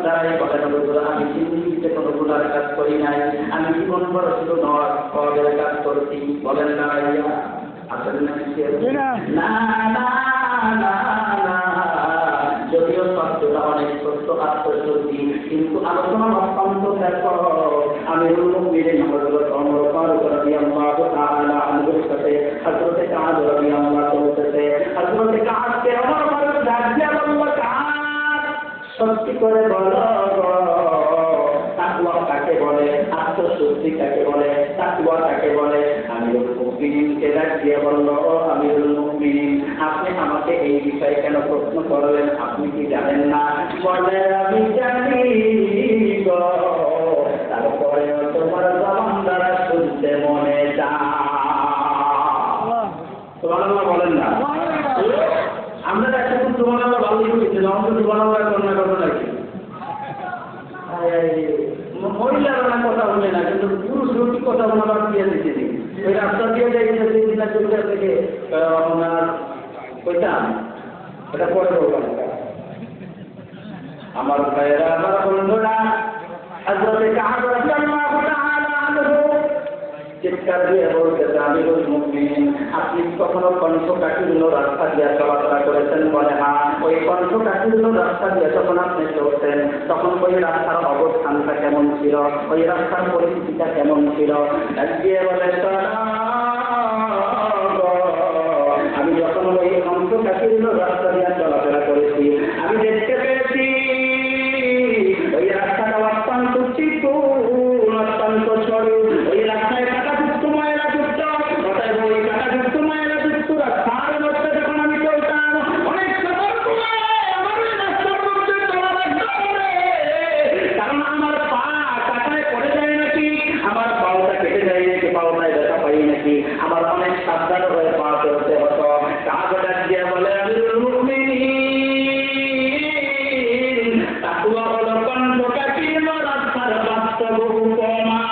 দ্বারাই বলেন আমি জিন্দিগিতে কোনো গুনার কাজ করি নাই, আমি জীবন বড় শুধু নওয়াজের কাজ করছি। বলেন না ভাইয়া, আসলে না না না না, যদিও শব্দটা অনেক সত্য আত্মশুদ্ধি, কিন্তু আলোচনা অত্যন্ত দেখো আমিরুল মুমিনিন হযরত ওমর ফারুক রাদিয়াল্লাহু তাআলা আনহুর সাথে হযরত কাব রাদিয়াল্লাহু চলতেছে। হযরত কাবকে ওমর ফারুক ডাকিয়ে বলল, কাব সত্যি করে বলো তাকওয়া কাকে বলে, আত্মশুদ্ধি কাকে বলে, তাকওয়া কাকে বলে? আমিরুল মুমিনিনকে ডাকিয়ে বলল, ও আমিরুল মুমিনিন, আপনি আমাকে এই বিষয়ে কেন প্রশ্ন করলেন? আপনি কি জানেন না? বলে আমি জানি গো, তারপরে তোমার জবান দ্বারা শুনতে মনে চায়। সুবহানাল্লাহ বলেন না? আমরা এখন সুবহানাল্লাহ ভালোই হয়েছে, আমাদের সুবহানাল্লাহ করোনা করবো নাকি? মহিলারা কথা বলে না, কিন্তু পুরুষ রুটি কথা বলার দিয়ে দিচ্ছি। ওই রাস্তা দিয়ে যাইছে দিনা চলতে থেকে আপনার কইতাম, এটা পরে বললাম। আমার ভাইয়েরা, আমার বন্ধুরা, হযরত কাব রাদিয়াল্লাহু তাআলা আনহু চিৎকার দিয়ে বলতেছে, আমিরুল মুমিনিন, আপনি কখনো কণ্ঠকাঠিন্য রাস্তা দিয়ে চলাফেরা করেছেন? বলে হ্যাঁ। ওই কণ্ঠকাঠিন্য রাস্তা দিয়ে যখন আপনি চলতেন, তখন ওই রাস্তার অবস্থানটা কেমন ছিল, ওই রাস্তার পরিস্থিতিটা কেমন ছিল? দিয়ে বলে, আমি যখন ওই কণ্ঠকাঠিন্য রাস্তা দিয়ে চলাফেরা করেছি, আমি দেখতে পেয়েছি ওই রাস্তাটা অত্যন্ত চিকন, অত্যন্ত সরু। ওই রাস্তায় কাটাযুক্ত ময়লাযুক্ত, ওই কাটাযুক্ত ময়লাযুক্ত রাস্তার মধ্যে যখন আমি চলতাম, অনেক সতর্ক আমার ওই রাস্তার মধ্যে চলা লাগতো, কারণ আমার পা কাটায় পড়ে যায় নাকি, আমার পাওটা কেটে যায় নাকি, পাওটায় ব্যথা পাই নাকি, আমার অনেক সাবধান হয়ে পা চলতে হতো। কাব ডাক দিয়ে বলে, আমিরুল মুমিনিন, তাকওয়া হলো কণ্ঠকাঠিন্য রাস্তার বাস্তব উপমা।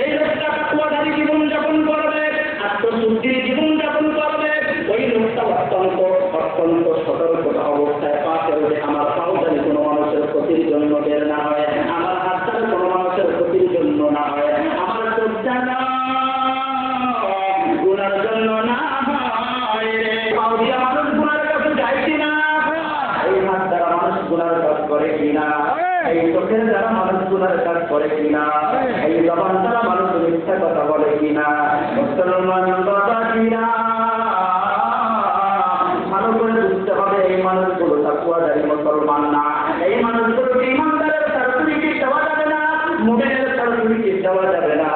এই লোকটা তাকওয়াধারী জীবনযাপন করবে, আত্মশুদ্ধির জীবনযাপন করবে, ওই লোকটা অত্যন্ত অত্যন্ত সতর্কতা অবস্থায় পা চলবে। আমার পাও যেন কোনো মানুষের ক্ষতির জন্য বের না হয়, আমার হাতটা কোনো মানুষের ক্ষতির জন্য না হয়, আমার চোখটা না গুনার জন্য না হয়। পাও দিয়া মানুষ গুনার কাছে যায় কিনা, এই হাত দ্বারা মানুষ গুনার কাজ করে কিনা, এই চোখের দ্বারা মানুষ গুনার কাজ করে কিনা, এই জবান দ্বারা মানুষ মিথ্যা কথা বলে কিনা। মুসলমান বাবা কিনা, ভালো করে বুঝতে হবে এই মানুষগুলো তাকওয়াদারী মুসলমান না। এই মানুষগুলো ইমানদারের সার্টিফিকেট দেওয়া যাবে না, মুমিনের সার্টিফিকেট দেওয়া যাবে না।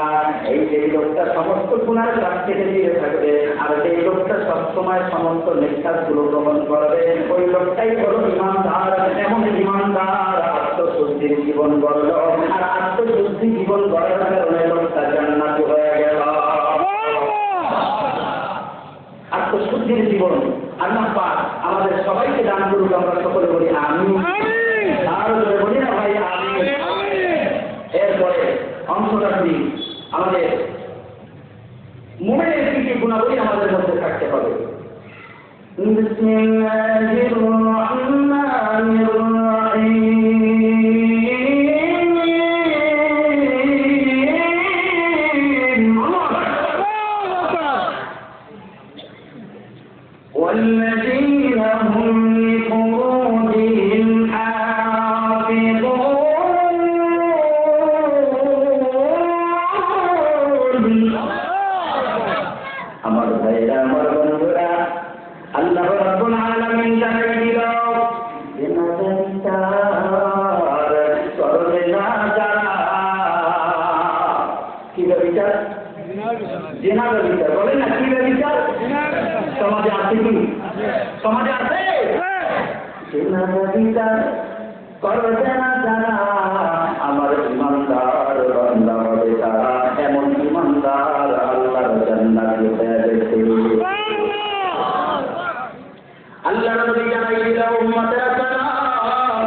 এই যে লোকটা সমস্ত গুনার কাজ থেকে দিয়ে থাকবে, আর যে লোকটা সবসময় সমস্ত নেশাগুলো গ্রহণ করবে, ওই লোকটাই হলো ইমানদার। এমন ইমানদার আত্মশুদ্ধির জীবন গড়ল, আর আত্মশুদ্ধি জীবন গড়ার কারণে লোকটা জান্নাতি হয়ে গেল। আত্মশুদ্ধির জীবন আল্লাহ পাক আমাদের সবাইকে দান করুক। আমরা সকলে বলি আমিন। আর বলি না ভাই আমিন। এরপরে অংশটা কি আমাদের মুমিনের কি গুণাবলী আমাদের মধ্যে থাকতে হবে। বিসমিল্লাহির রহমানির রহিম। والذين هم لفروجهم حافظون। আমার ভাইরা, আমার বন্ধুরা, আল্লাহ রাব্বুল আলামিন জানাই দিল কি বিচার? জিনার বিচার। বলেন না কি বিচার? সমাজে আছে কি? সমাজে আছে জিনার বিচার করবে না যারা, আমার ইমানদার বান্দা হবে তারা, এমন ইমানদার আল্লাহর জান্নাতে পেয়েছে। আল্লাহ নবী জানাই দিল উম্মতের সালাম,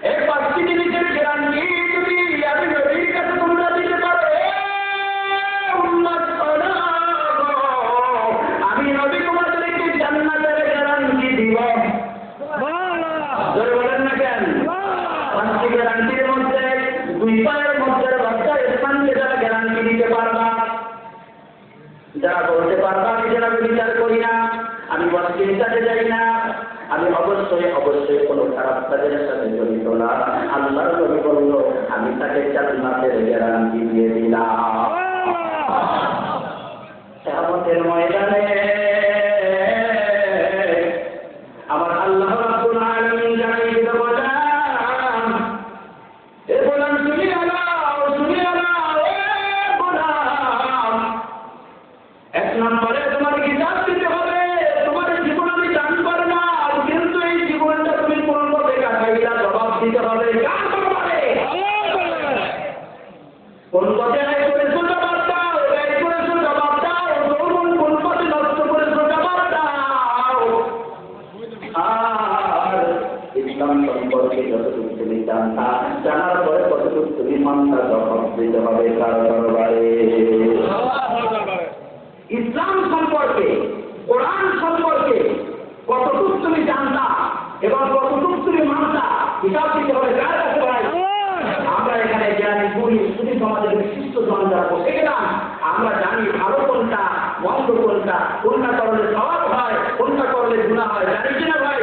এই পাঁচটি জিনিসের গ্যারান্টি যদি আমি নবীর কাছে তোমরা দিতে পারো, উম্মত আমি নবী তোমাদেরকে জান্নাতের গ্যারান্টি দিব। পাঁচটি গ্যারান্টির মধ্যে দুই পায়ের মধ্যে লজ্জার স্থানকে যারা গ্যারান্টি দিতে পারবা, যারা বলতে পারবা আমি যারা বিচার করি না, আমি চিন্তাতে যাই না, আমি অবশ্যই অবশ্যই কোনো খারাপ কাজের সাথে জড়িত না, আল্লাহর নবী বলল আমি তাকে জান্নাতের গ্যারান্টি দিয়ে দিলাম। কিয়ামতের ময়দানে আমার আল্লাহ রাব্বুল আলামিন জানিয়ে দিতে বলেন, এ গোলাম শুনে নাও, এ গোলাম, এক নম্বরে তোমার হিসাব দিতে হবে, তোমার জীবন আমি দান করব না, কিন্তু এই জীবনটা তুমি কোন পথে কাটাইলা জবাব দিতে হবে। কার ব্যাপারে? কোন পথে আয় করেছো জবাব দাও, ব্যয় করেছো জবাব দাও, যৌবন কোন পথে নষ্ট করেছো জবাব দাও। আর ইসলাম সম্পর্কে যতটুকু তুমি জানতা, জানার পরে কতটুকু তুমি মানতা, জবাব দিতে হবে কার দরবারে? ইসলাম সম্পর্কে, কোরআন সম্পর্কে কতটুকু তুমি জানতা এবং কতটুকু তুমি মানতা, হিসাব দিতে হবে কার কাছে ভাই? আমরা এখানে জ্ঞানী গুণী শুধু সমাজের বিশিষ্ট জন যারা বসে গেলাম, আমরা জানি ভালো কোনটা মন্দ কোনটা করলে স্বভাব হয়, কোনটা করলে গুণা হয়, জানি কিনা ভাই?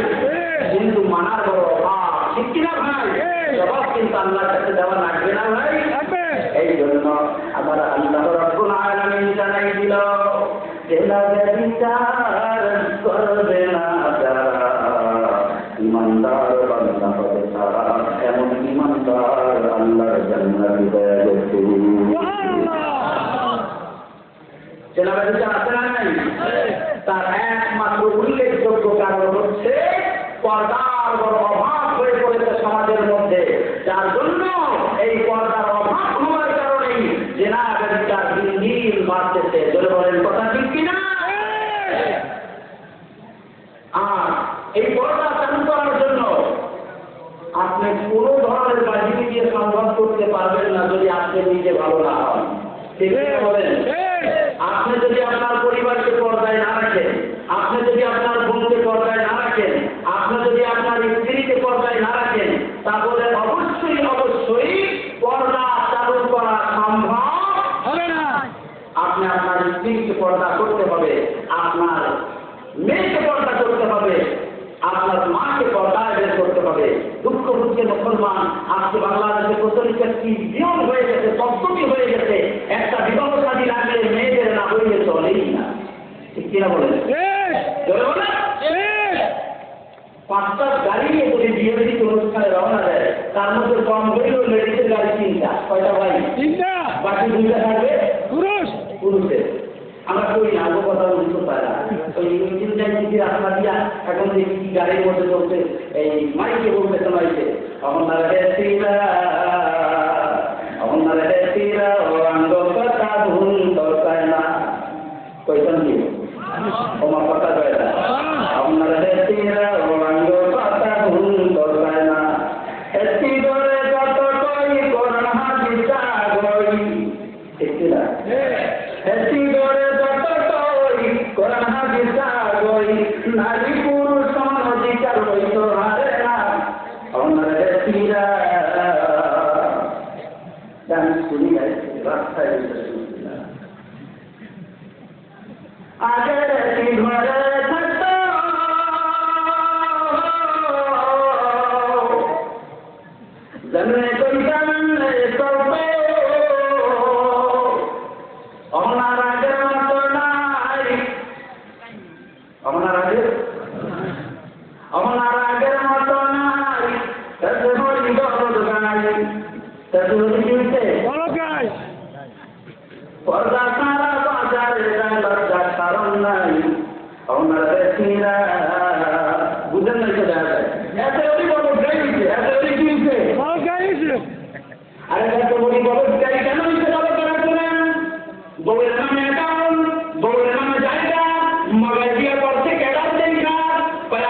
কিন্তু মানার বড় অভাব, ঠিক কিনা ভাই? জবাব কিন্তু আল্লাহর কাছে দেওয়া লাগবে না ভাই। এই জন্য আমার আল্লাহ রাব্বুল আলামিন জানাই দিল, বিচার করবে না যারা ইমানদার বান্দা হবে তারা, এমন ইমানদার আল্লাহর জান্নাতে হয়ে গেছে। চেনাবেচা আছে না নাই? তার একমাত্র উল্লেখযোগ্য কারণ হচ্ছে পর্দার বড় অভাব হয়ে পড়েছে সমাজের মধ্যে, যার জন্য এই পর্দার অভাব হওয়ার কারণেই জেনা ব্যবচার দিন দিন বাড়তেছে। চলে বলেন কথা ঠিক কিনা? আর এই পর্দা চালু করার জন্য আপনি কোনো ধরনের বাজিকে দিয়ে সংবাদ করতে পারবেন না যদি আপনি নিজে ভালো না হন। ঠিক বলেন? আপনি যদি আপনার পরিবারকে পর্দায় না রাখেন, আপনি যদি আপনার বোনকে পর্দায় না রাখেন, আপনি যদি আপনার স্ত্রীকে পর্দায় না রাখেন, তাহলে অবশ্যই অবশ্যই পর্দা চালু করা সম্ভব হবে না। আপনি আপনার স্ত্রীকে পর্দা করতে হবে, আপনার মেয়েকে পর্দা করতে হবে, আপনার মাকে পর্দায় বের করতে হবে। দুঃখ হচ্ছে মুসলমান আজকে বাংলাদেশে প্রচলিত একটি নিয়ম হয়ে গেছে, পদ্ধতি হয়ে গেছে, একটা বিবাহ শাদী লাগলে মেয়েদের না হইলে চলেই না। ঠিক কিনা বলেন? পাঁচটা গাড়ি নিয়ে যদি বিয়ে দিতে অনুষ্ঠানে রওনা দেয়, তার মধ্যে কম হইলেও লেডিসের গাড়ি তিনটা। কয়টা ভাই? তিনটা। বাকি দুইটা থাকবে পুরুষের। আমরা করি না, আগে কথা বুঝতে পারি না। ওই ইঞ্জিনটাই যদি রাস্তা দিয়া এখন দেখি গাড়ির মধ্যে চলছে, এই মাইকে বলতে শোনাইছে, আপনারা ও আঙ্গ কথা ভুল দরকার না, কইতাম কি আমার কথা কয় না, আপনারা ও আঙ্গ কথা ভুল দরকার না, এসি ধরে কত কই করোনা দিশা গই, ঠিক না? এসি ধরে কত কই করোনা দিশা গই, নারী পুরুষ সমান অধিকার হইতো হারে না, আপনারা গান শুনি রাস্তায় আগে ঘরে থাকত জন্মে কইতাম করবে আপনার আগের মতো নাই, আপনার আগের মতো নাই, পর্দা সারা বাজারে লজ্জার কারণ নাই, বুঝেন নাই তো দেখা যায় এত বড় বড় গাড়ি হয়েছে, এত বড় কি হয়েছে, আরে এত বড় বড় গাড়ি কেন হয়েছে? বড় করা করেন বউয়ের নামে অ্যাকাউন্ট, বউয়ের নামে জায়গা, মগাই বিয়ে করছে কেডার দেখা,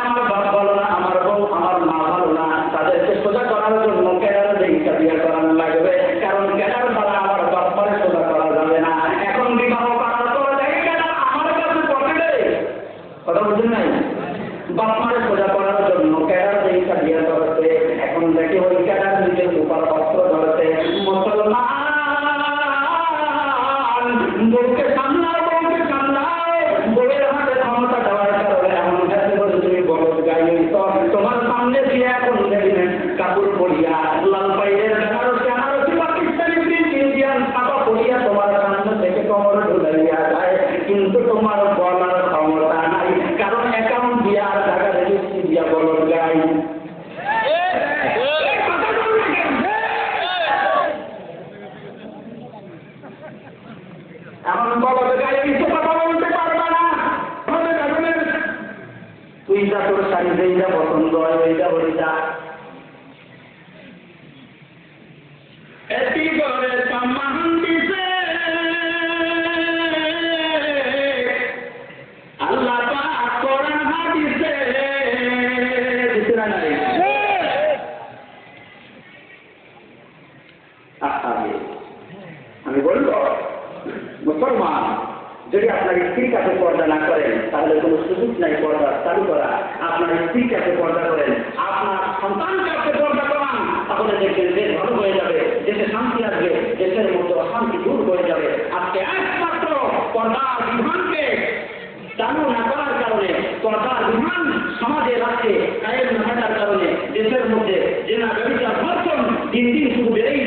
আমার বাপ ভালো না, আমার বউ আমার মা ভালো না, তাদেরকে সোজা করার জন্য কেডার দেখা বিয়ে করানো লাগবে, কারণ কেডার ছাড়া আমার বাপ পরে সোজা করা যাবে না। এখন বিবাহ করার পর দেখে কেডার আমার কাছে পকেটে, কথা বুঝেন নাই? বাপ মারে সোজা করার জন্য কেডার দেখা বিয়ে করছে, এখন দেখে ওই কেডার নাই। এমন বলো কিছু কথা বলতে পারবে না, তুই যা তোর শাড়ি যেইটা পছন্দ হয় ওইটা বলি যা। এটি করে সম্মান দিছে আল্লাহ পাক কোরআন হাদিসে দিছে না নাই? আমি বলবো মুসলমান যদি আপনার স্ত্রীর কাছে পর্দা না করেন তাহলে কোনো সুযোগ নাই পর্দা চালু করা। আপনার স্ত্রীর কাছে পর্দা করেন, আপনার সন্তানকে আপনি পর্দা করান, তাহলে দেখবেন দেশ ভালো হয়ে যাবে, দেশে শান্তি আসবে, দেশের মধ্যে অশান্তি দূর হয়ে যাবে। আজকে একমাত্র পর্দার বিধানকে চালু না করার কারণে, পর্দার বিধান সমাজে রাখতে কায়েম না থাকার কারণে দেশের মধ্যে জেনা ব্যবচার ধর্ষণ দিন দিন শুধু বেড়েই